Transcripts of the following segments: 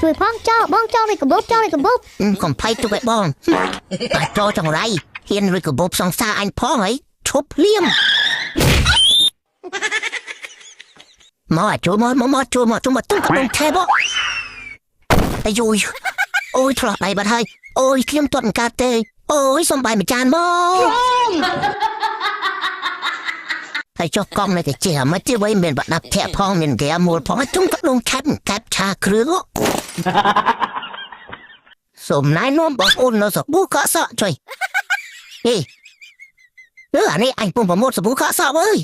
ជួយផងចោលបងចោលកបចោលកប កុំភ័យទុកឲ្យបងតែចោលចង្រៃហ៊ានឬកបបសង្សារអញផងហីឈប់ភ្លាមមកចូលមកទុំកដងថែបអាយអូយឆ្លោះដៃបាត់ហើយអូយខ្ញុំទាត់មិនកាត់ទេអូយសុំបាយមួយចានមកហើយចុះកង់នៅតែចេះមកទីវិញមានបាត់ដាប់ធាក់ផងមានហ្គេមូលផងទុំកដងឆាប់កាត់ឆាគ្រឿងសុំណៃនោមបងអូននៅសប៊ូកក់សក់ជួយហេអានេះអញពុំប្រមូលសប៊ូកក់សក់អើយ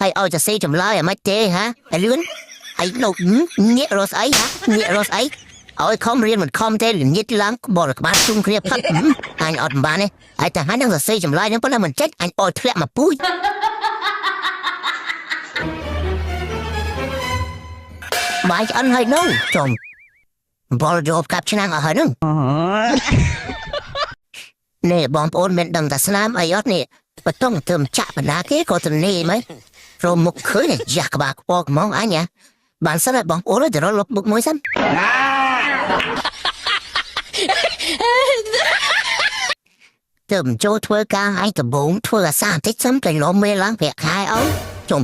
ហើយឲ្យจะសេចម្លើយអាម៉េចទេហ៎អាលឿនអីនោះញាក់រស់អីញាក់រស់អីឲ្យខំរៀនមិនខំទេញិតឡើងបរិក្បាលជុំគ្នាផឹកអញអត់បានទេហើយតែហើយនឹងសរសេរចម្លើយនឹងប៉ុន្តែមិនចេញអញអោយធ្លាក់មកពូជបាយឆ្អិនហើយនោះចំបលយកកាប់ឆ្នាំងអស់ហើយនឹងនេះបងប្អូនមានដឹងតែស្នាមអីអត់នេះបតង់ទៅចាក់បណ្ដាគេក៏ទៅនេះមើលរមុខឃើញយ៉ាក់ក្បាលខ្ពស់ហ្មងអញបានសិនឲ្យបងប្អូនទៅរលុបមុខមួយសិនទៅចូលធ្វើការឲ្យដំបងធ្វើអាសាបន្តិចសិនទៅលំមេឡើងប្រាក់ខែអើជុំ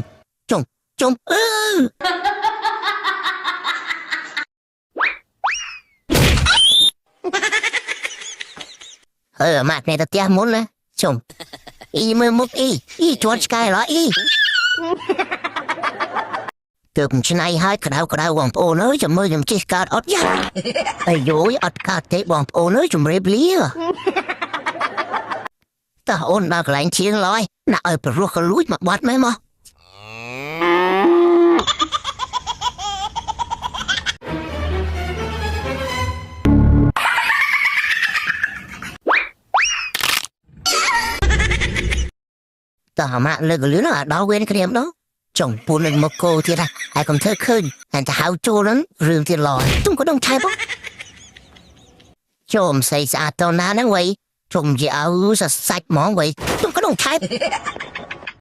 ម៉ាក់នេះទៅផ្ទះមុនណាជុំអ៊ីមើលមុខអ៊ីជាន់ឆ្កែឡើយអ៊ីទើបឆ្នៃហើយក្តៅបងប្អូនអើយចាំមើលខ្ញុំជិះកើតអត់យ៉ាអាយយអត់កើតទេបងប្អូនអើយជំរាបលាតើអូនដល់កន្លែងឈៀងឡើយដាក់ឲ្យប្ររោះក៏លួចមកបាត់មែនមកតើម៉ាក់លើកលឿនដល់វេនក្រៀមនោះចង់ពូននឹងមកគោទៀតហើយកុំធ្វើឃើញតែទៅហៅចូលនឹងរឿងទៀតឡើយទុំក៏ដឹងឆែបចូលមិនស្អីស្អាតតណាហ្នឹងវ៉ៃជុំជាអើសាច់ហ្មងវ៉ៃទុំក៏ដឹងឆែប